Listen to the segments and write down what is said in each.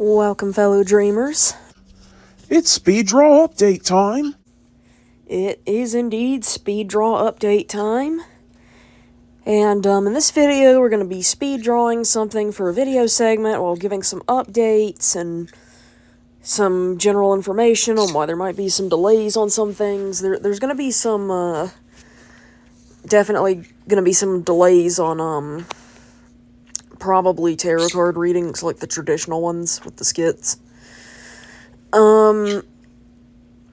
Welcome, fellow dreamers. It's speed draw update time. It is indeed speed draw update time. And in this video, we're going to be speed drawing something for a video segment while giving some updates and some general information on why there might be some delays on some things. There's going to be some, definitely going to be some delays on, probably tarot card readings, like the traditional ones with the skits. And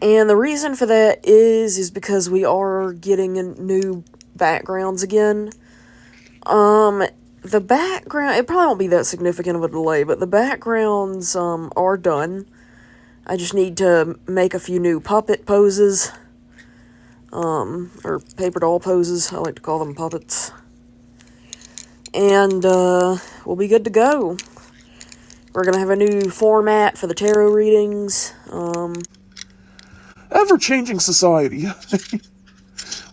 the reason for that is because we are getting new backgrounds again. The background, it probably won't be that significant of a delay, but the backgrounds, are done. I just need to make a few new puppet poses, or paper doll poses. I like to call them puppets. And, we'll be good to go. We're gonna have a new format for the tarot readings, Ever-changing society.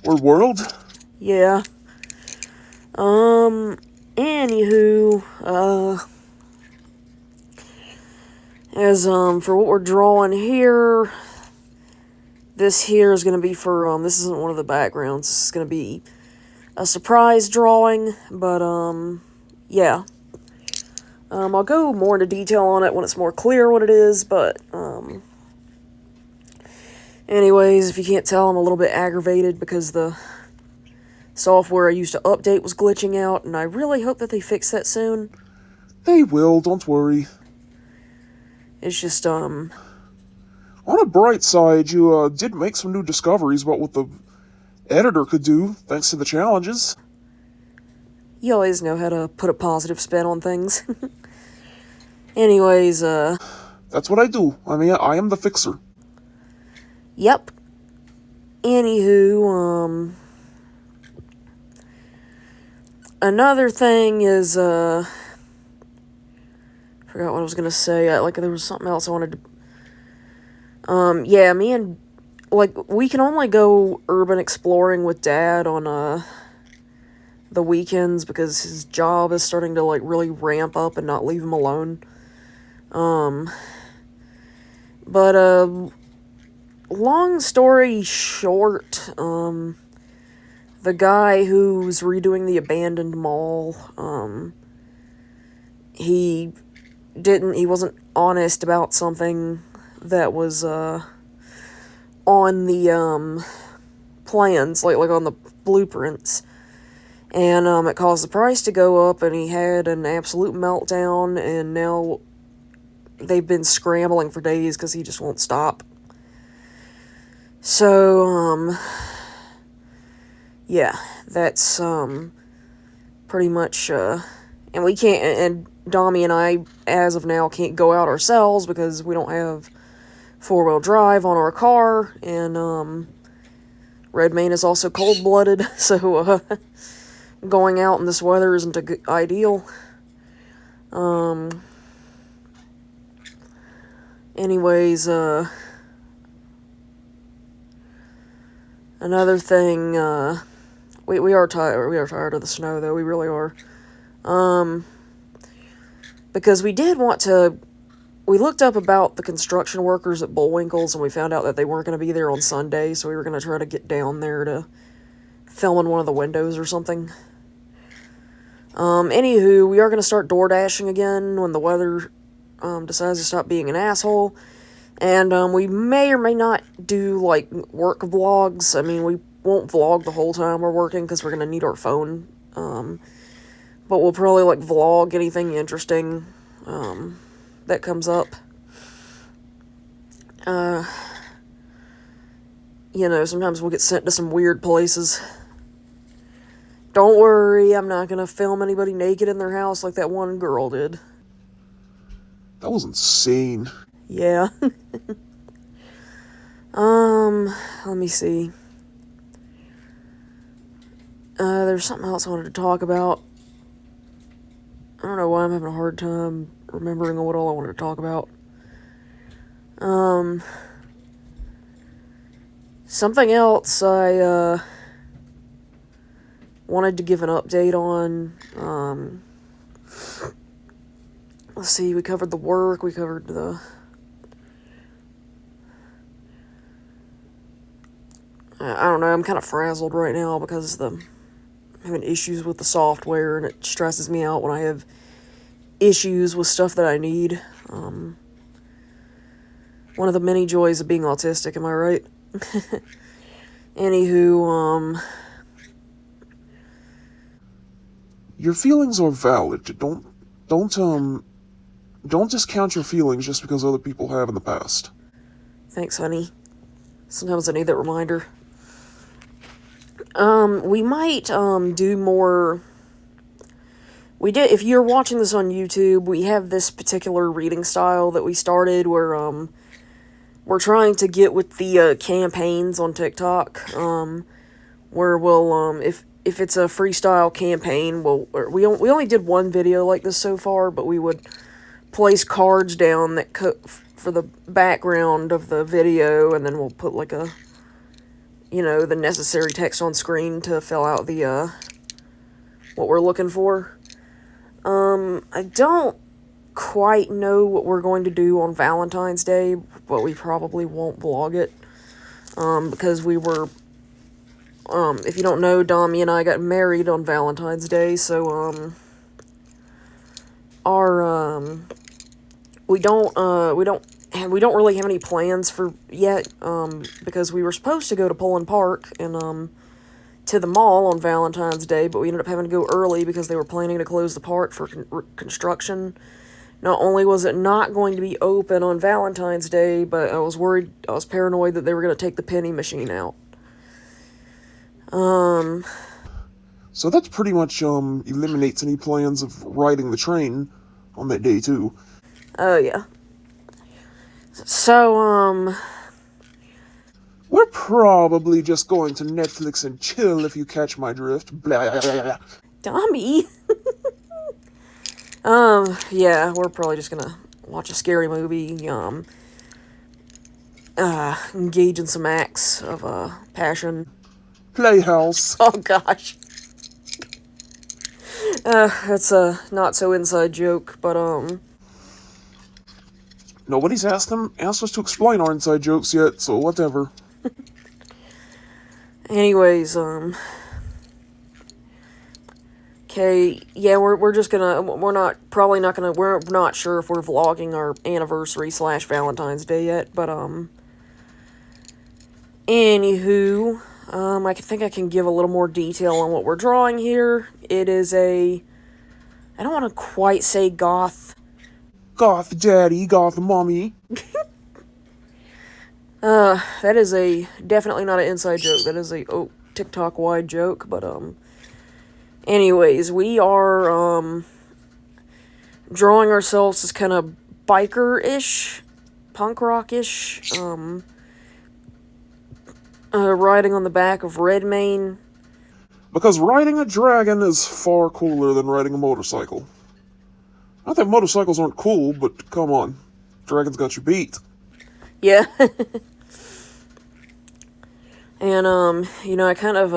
Or world. yeah. Anywho, for what we're drawing here, this here is gonna be for, this isn't one of the backgrounds, this is gonna be a surprise drawing, but, yeah. I'll go more into detail on it when it's more clear what it is, but, anyways, if you can't tell, I'm a little bit aggravated because the software I used to update was glitching out, and I really hope that they fix that soon. They will, don't worry. It's just, On a bright side, you, did make some new discoveries about what the editor could do, thanks to the challenges. you always know how to put a positive spin on things. Anyways, That's what I do. I mean, I am the fixer. yep. Anywho, another thing is, forgot what I was gonna say. There was something else I wanted to, yeah, me and, we can only go urban exploring with Dad on, the weekends because his job is starting to, really ramp up and not leave him alone. But, long story short, the guy who's redoing the abandoned mall, he wasn't honest about something that was, on the, plans, like on the blueprints. And, it caused the price to go up, and he had an absolute meltdown, and now they've been scrambling for days because he just won't stop. So, yeah, that's, pretty much, and we can't, and Dommy and I, as of now, can't go out ourselves because we don't have four-wheel drive on our car, and, Redmayne is also cold-blooded, so, going out in this weather isn't ideal. Anyways, another thing, we are tired of the snow, though, we really are. Because we looked up about the construction workers at Bullwinkle's, and we found out that they weren't going to be there on Sunday, so we were going to try to get down there to film in one of the windows or something. Anywho, we are going to start door dashing again when the weather, decides to stop being an asshole. And, we may or may not do, work vlogs. I mean, we won't vlog the whole time we're working because we're going to need our phone. But we'll probably, vlog anything interesting, that comes up. Sometimes we'll get sent to some weird places. Don't worry, I'm not gonna film anybody naked in their house like that one girl did. That was insane. Yeah. Let me see. There's something else I wanted to talk about. I don't know why I'm having a hard time remembering what all I wanted to talk about. Something else I, wanted to give an update on, let's see, we covered the work, we covered the... I don't know, I'm kind of frazzled right now because I'm having issues with the software, and it stresses me out when I have issues with stuff that I need. One of the many joys of being autistic, am I right? Anywho, Your feelings are valid. Don't discount your feelings just because other people have in the past. thanks, honey. Sometimes I need that reminder. We might, do more... if you're watching this on YouTube, we have this particular reading style that we started where, we're trying to get with the, campaigns on TikTok, where we'll, if it's a freestyle campaign, we only did one video like this so far, but we would place cards down that for the background of the video, and then we'll put like a, the necessary text on screen to fill out the, what we're looking for. I don't quite know what we're going to do on Valentine's Day, but we probably won't vlog it, because we were, if you don't know, Dami and I got married on Valentine's Day, so, we don't really have any plans for yet, because we were supposed to go to Pullen Park and, to the mall on Valentine's Day, but we ended up having to go early because they were planning to close the park for construction. Not only was it not going to be open on Valentine's Day, but I was paranoid that they were going to take the penny machine out. So that pretty much eliminates any plans of riding the train on that day too. Oh, yeah. So, we're probably just going to Netflix and chill, if you catch my drift. Blah, blah, blah, blah. Dami. Yeah, we're probably just gonna watch a scary movie, engage in some acts of, passion. Playhouse. Oh, gosh. That's a not-so-inside joke, but, Nobody's asked us to explain our inside jokes yet, so whatever. anyways, okay, yeah, we're just gonna, we're not sure if we're vlogging our anniversary / Valentine's Day yet, but, anywho, I think I can give a little more detail on what we're drawing here. It is I don't want to quite say goth. Goth daddy, goth mommy. That is definitely not an inside joke. That is a TikTok-wide joke, but, anyways, we are, drawing ourselves as kind of biker-ish, punk rock-ish, riding on the back of Redmayne. Because riding a dragon is far cooler than riding a motorcycle. Not that motorcycles aren't cool, but come on. Dragon's got you beat. Yeah. And, I kind of,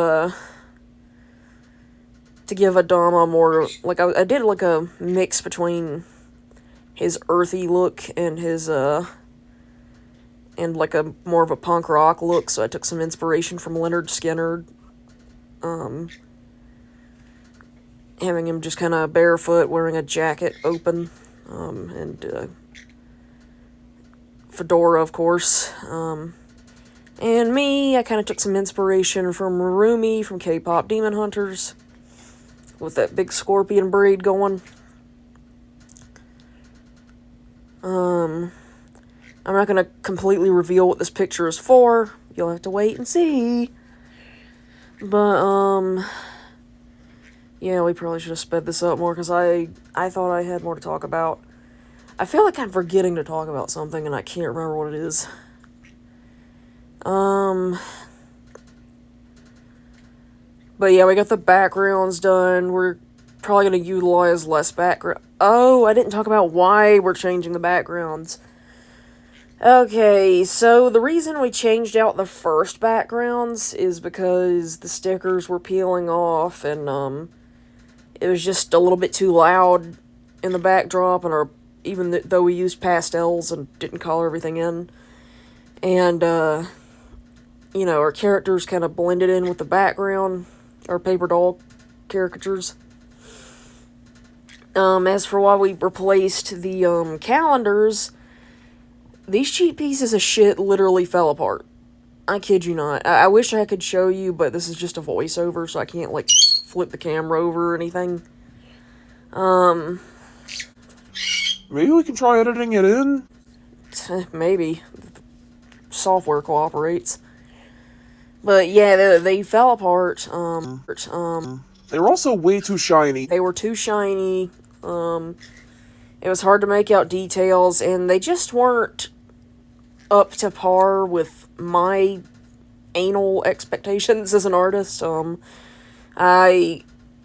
to give Adama more, like, I did, like, a mix between his earthy look and his, and, like, a more of a punk rock look, so I took some inspiration from Leonard Skinner, having him just kind of barefoot, wearing a jacket open, and, fedora, of course, and me, I kind of took some inspiration from Rumi from K-Pop Demon Hunters, with that big scorpion braid going. I'm not going to completely reveal what this picture is for. You'll have to wait and see. But, yeah, we probably should have sped this up more, because I thought I had more to talk about. I feel like I'm forgetting to talk about something, and I can't remember what it is. But yeah, we got the backgrounds done. We're probably going to utilize less background. Oh, I didn't talk about why we're changing the backgrounds. Okay, so the reason we changed out the first backgrounds is because the stickers were peeling off, and, it was just a little bit too loud in the backdrop, and our even though we used pastels and didn't color everything in. And, you know, our characters kind of blended in with the background, our paper doll caricatures. As for why we replaced the calendars, these cheap pieces of shit literally fell apart. I kid you not. I wish I could show you, but this is just a voiceover, so I can't, like, flip the camera over or anything. Maybe we can try editing it in? Maybe. Software cooperates. But yeah, they fell apart. They were also way too shiny. They were too shiny. It was hard to make out details, and they just weren't up to par with my anal expectations as an artist.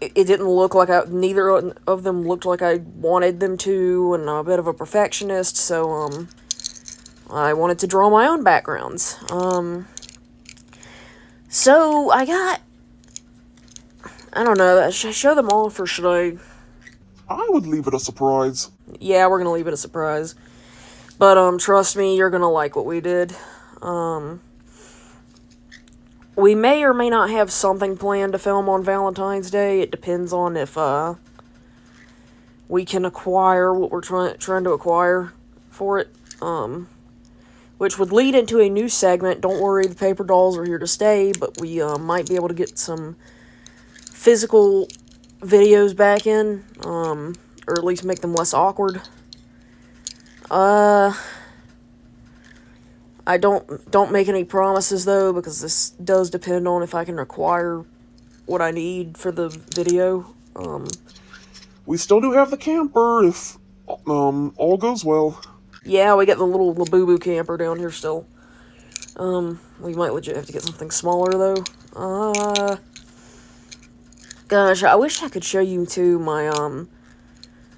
It didn't look like neither of them looked like I wanted them to, and I'm a bit of a perfectionist, so, I wanted to draw my own backgrounds. So I don't know, should I show them off, or should I? I would leave it a surprise. Yeah, we're gonna leave it a surprise. But, trust me, you're gonna like what we did. We may or may not have something planned to film on Valentine's Day. It depends on if, we can acquire what we're trying to acquire for it. Which would lead into a new segment. Don't worry, the paper dolls are here to stay, but we, might be able to get some physical videos back in, or at least make them less awkward. I don't make any promises, though, because this does depend on if I can acquire what I need for the video. We still do have the camper if, all goes well. Yeah, we got the little Labubu camper down here still. We might legit have to get something smaller, though. Gosh, I wish I could show you, too, my,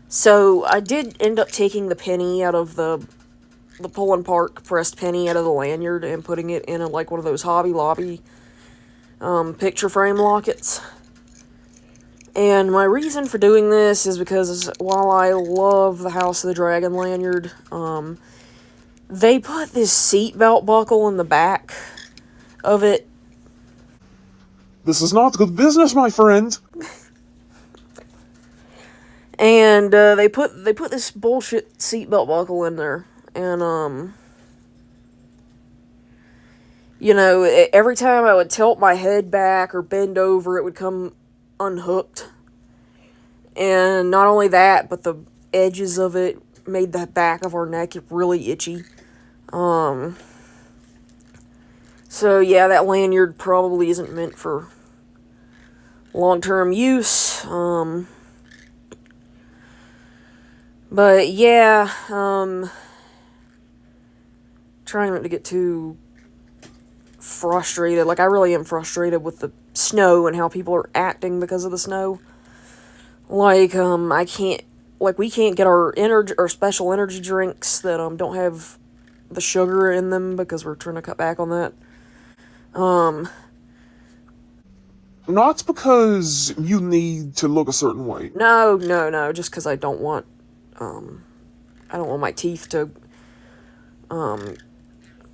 so I did end up taking the penny out of the pull-and park pressed penny out of the lanyard and putting it in like one of those Hobby Lobby picture frame lockets. And my reason for doing this is because while I love the House of the Dragon lanyard, they put this seatbelt buckle in the back of it. This is not good business, my friend. And they put this bullshit seatbelt buckle in there. And, you know, every time I would tilt my head back or bend over, it would come unhooked. And not only that, but the edges of it made the back of our neck really itchy. So, yeah, that lanyard probably isn't meant for long-term use. But, yeah, trying not to get too frustrated. Like, I really am frustrated with the snow and how people are acting because of the snow. Like, we can't get our special energy drinks that, don't have the sugar in them because we're trying to cut back on that. Not because you need to look a certain way. No, just because I don't want my teeth to,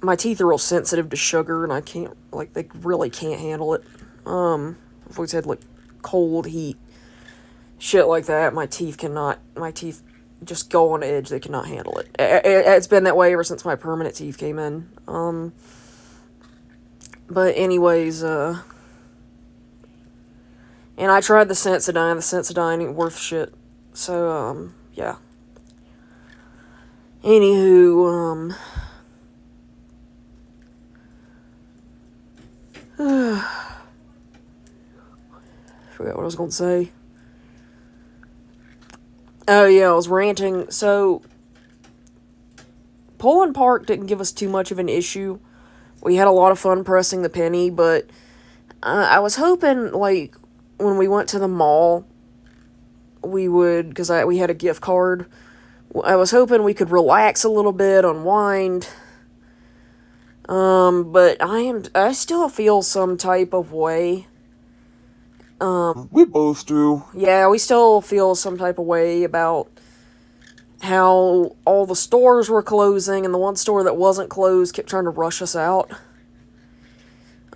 my teeth are real sensitive to sugar, and I can't, like, they really can't handle it. I've always had, like, cold, heat, shit like that. My teeth just go on edge. They cannot handle it. It's been that way ever since my permanent teeth came in. But anyways, and I tried the Sensodyne. The Sensodyne ain't worth shit. So, yeah. Anywho, forgot what I was going to say. Oh, yeah, I was ranting. So, Pull-and Park didn't give us too much of an issue. We had a lot of fun pressing the penny, but I was hoping, like, when we went to the mall, we would, because we had a gift card, I was hoping we could relax a little bit, unwind. But I still feel some type of way. We both do. Yeah, we still feel some type of way about how all the stores were closing, and the one store that wasn't closed kept trying to rush us out.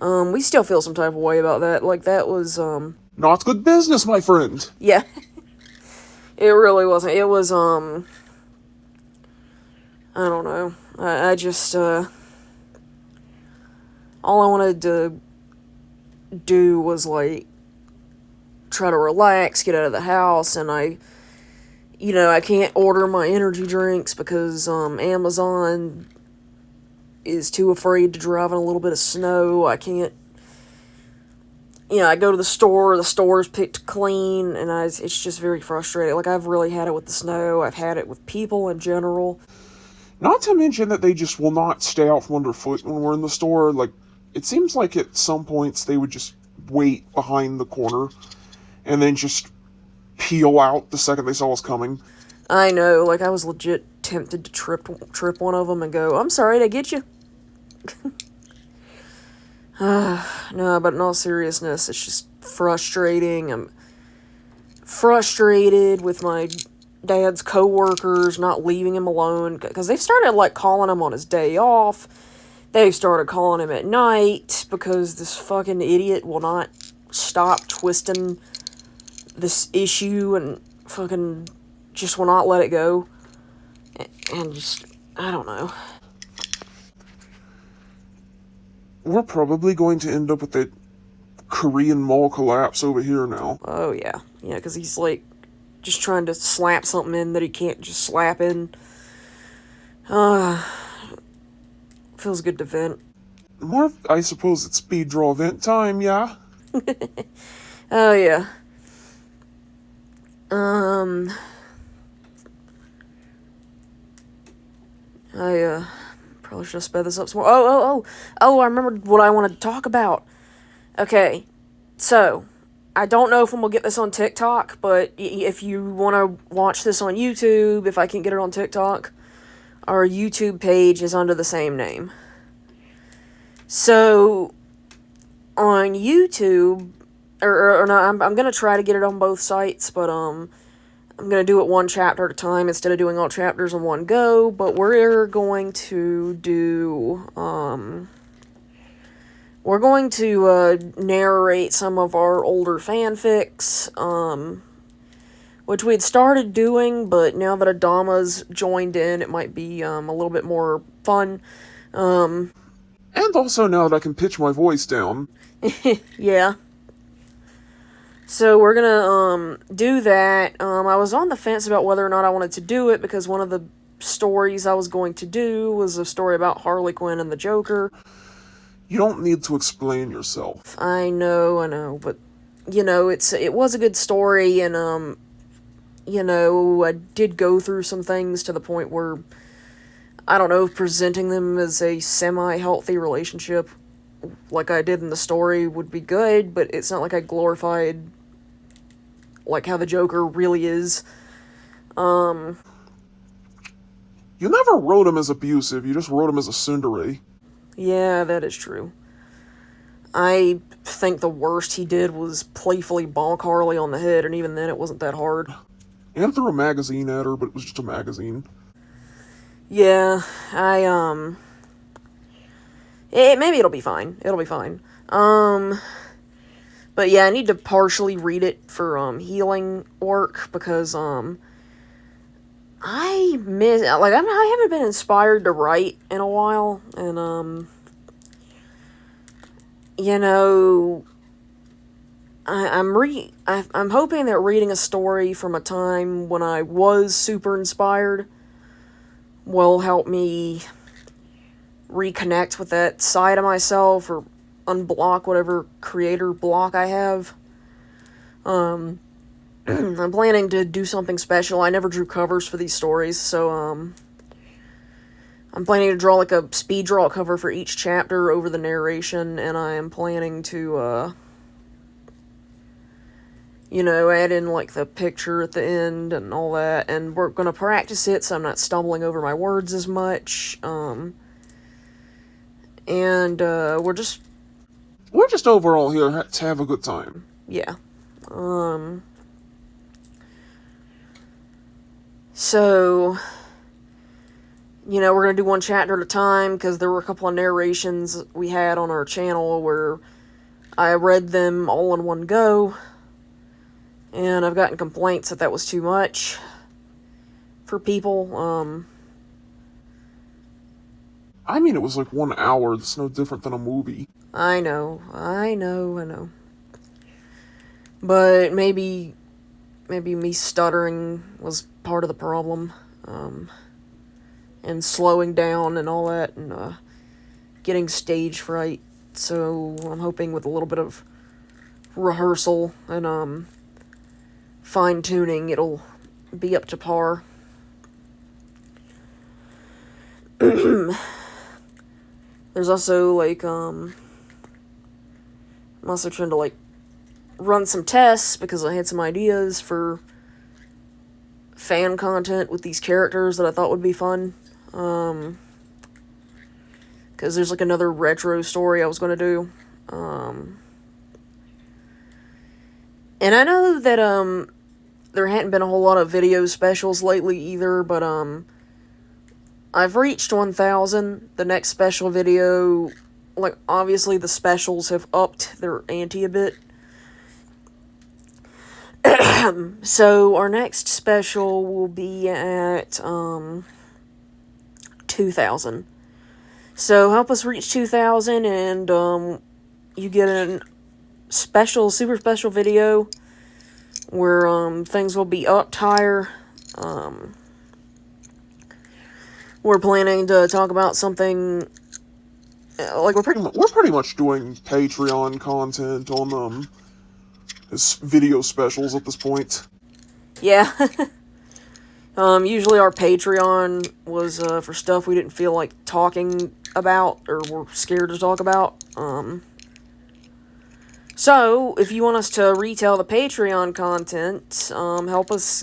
We still feel some type of way about that. Like, that was, Not good business, my friend. yeah. It really wasn't. It was, I don't know. I just, all I wanted to do was, like, try to relax, get out of the house, and I can't order my energy drinks because, Amazon is too afraid to drive in a little bit of snow. I can't, I go to the store's picked clean, and it's just very frustrating. Like, I've really had it with the snow, I've had it with people in general. Not to mention that they just will not stay out from underfoot when we're in the store. Like, it seems like at some points they would just wait behind the corner and then just peel out the second they saw us coming. I know, like, I was legit tempted to trip one of them and go, "I'm sorry, did I get you?" No, but in all seriousness, it's just frustrating. I'm frustrated with my dad's coworkers not leaving him alone, because they've started, like, calling him on his day off. They've started calling him at night because this fucking idiot will not stop twisting this issue and fucking just will not let it go. And just, I don't know. We're probably going to end up with that Korean mall collapse over here now. Oh, yeah. Yeah, because he's, like, just trying to slap something in that he can't just slap in. Feels good to vent. More, I suppose it's speed draw vent time, yeah? Oh, yeah. I probably should have sped this up some more. I remembered what I wanted to talk about. Okay, so, I don't know if I'm gonna get this on TikTok, but if you want to watch this on YouTube, if I can get it on TikTok, our YouTube page is under the same name. So, on YouTube, or no, I'm gonna try to get it on both sites, but, I'm gonna do it one chapter at a time instead of doing all chapters in one go, but we're going to do, we're going to, narrate some of our older fanfics, which we had started doing, but now that Adama's joined in, it might be, a little bit more fun. And also now that I can pitch my voice down. Yeah. So we're gonna, do that. I was on the fence about whether or not I wanted to do it, because one of the stories I was going to do was a story about Harley Quinn and the Joker. You don't need to explain yourself. I know, but, it was a good story, and, I did go through some things to the point where, I don't know, presenting them as a semi-healthy relationship, like I did in the story, would be good, but it's not like I glorified, like, how the Joker really is. You never wrote him as abusive, you just wrote him as a tsundere. Yeah, that is true. I think the worst he did was playfully bonk Harley on the head, and even then it wasn't that hard. And threw a magazine at her, but it was just a magazine. Yeah, maybe it'll be fine. It'll be fine. But yeah, I need to partially read it for, healing work, because, I haven't been inspired to write in a while, and, I'm hoping that reading a story from a time when I was super inspired will help me reconnect with that side of myself, or unblock whatever creator block I have. I'm planning to do something special. I never drew covers for these stories, so, I'm planning to draw, like, a speed draw cover for each chapter over the narration, and I am planning to, add in, like, the picture at the end and all that, and we're gonna practice it so I'm not stumbling over my words as much, and, we're just overall here to have a good time. Yeah. So, you know, we're going to do one chapter at a time because there were a couple of narrations we had on our channel where I read them all in one go, and I've gotten complaints that was too much for people. I mean, it was like 1 hour. It's no different than a movie. I know. But maybe me stuttering was part of the problem, and slowing down and all that, and getting stage fright. So I'm hoping with a little bit of rehearsal and fine tuning, it'll be up to par. There's also like I'm also trying to like run some tests because I had some ideas for fan content with these characters that I thought would be fun. Because there's like another retro story I was going to do. And I know that there hadn't been a whole lot of video specials lately either, but I've reached 1,000. The next special video, like obviously the specials have upped their ante a bit. So our next special will be at 2,000. So help us reach 2,000, and you get a super special video where things will be upped higher. We're planning to talk about something like We're pretty much doing Patreon content on as video specials at this point. Yeah. Usually our Patreon was for stuff we didn't feel like talking about or were scared to talk about. So, if you want us to retell the Patreon content, help us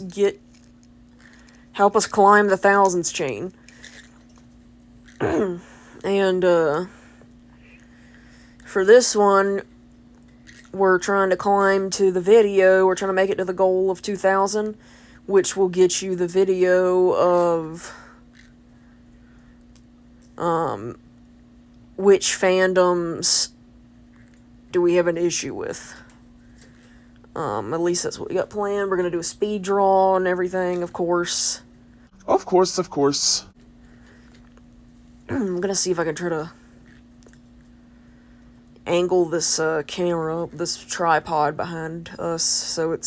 climb the thousands chain. And, for this one, we're trying to climb to the video. We're trying to make it to the goal of 2,000, which will get you the video of which fandoms do we have an issue with. At least that's what we got planned. We're going to do a speed draw and everything, of course. Of course. I'm going to see if I can try to angle this camera, this tripod behind us, so it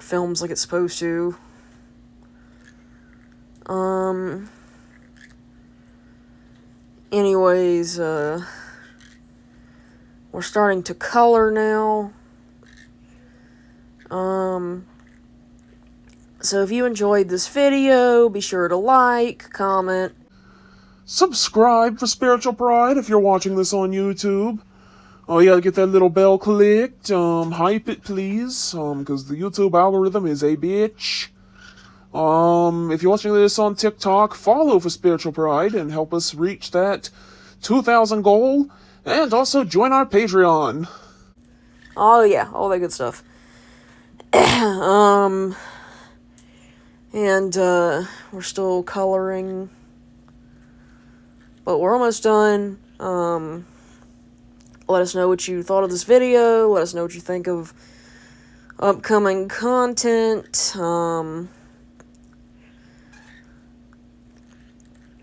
films like it's supposed to. Anyways, we're starting to color now. So if you enjoyed this video, be sure to like, comment, Subscribe for Spiritual Pride if you're watching this on YouTube. Oh yeah, get that little bell clicked. Hype it please. Because the YouTube algorithm is a bitch. If you're watching this on TikTok, follow for Spiritual Pride and help us reach that 2,000 goal. And also join our Patreon. oh yeah, all that good stuff. We're still coloring, but we're almost done. Let us know what you thought of this video. Let us know what you think of upcoming content.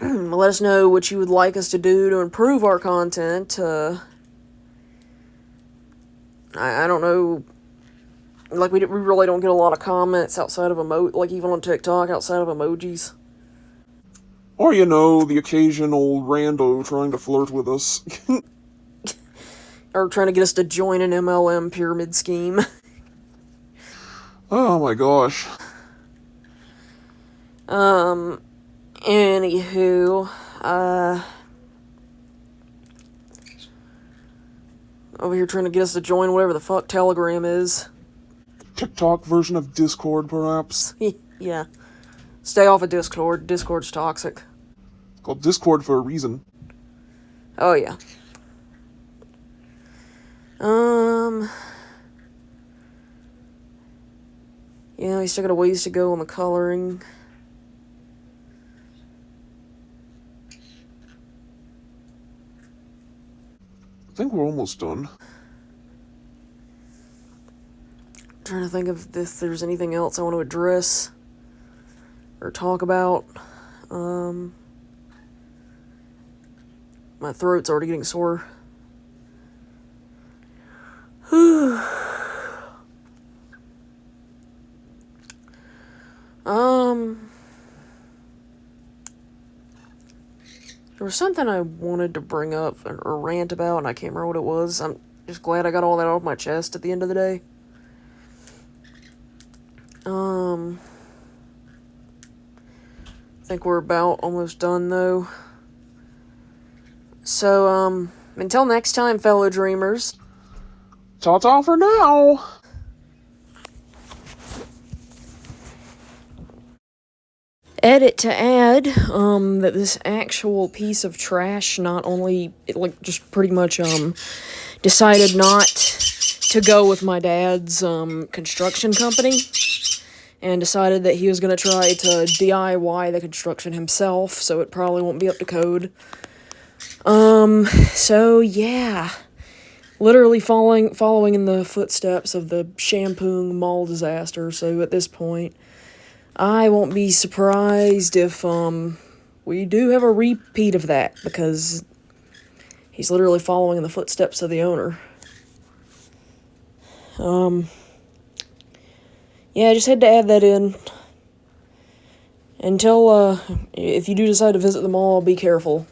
Let us know what you would like us to do to improve our content. I don't know. Like, we really don't get a lot of comments outside of like even on TikTok, outside of emojis. Or, the occasional rando trying to flirt with us. Or trying to get us to join an MLM pyramid scheme. Oh my gosh. Anywho, over here trying to get us to join whatever the fuck Telegram is. TikTok version of Discord, perhaps. Yeah. Stay off of Discord. Discord's toxic. It's called Discord for a reason. Oh, yeah. Yeah, we still got a ways to go on the coloring. I think we're almost done. Trying to think if there's anything else I want to address or talk about. My throat's already getting sore. There was something I wanted to bring up or rant about, and I can't remember what it was. I'm just glad I got all that off my chest at the end of the day. I think we're about almost done, though. So, until next time, fellow dreamers. Ta-ta for now! Edit to add, that this actual piece of trash not only, just pretty much, decided not to go with my dad's, construction company, and decided that he was gonna try to DIY the construction himself, so it probably won't be up to code. So, yeah. Literally following in the footsteps of the Shampoong Mall disaster, so at this point, I won't be surprised if, we do have a repeat of that, because he's literally following in the footsteps of the owner. Yeah, I just had to add that in. Until, if you do decide to visit the mall, be careful.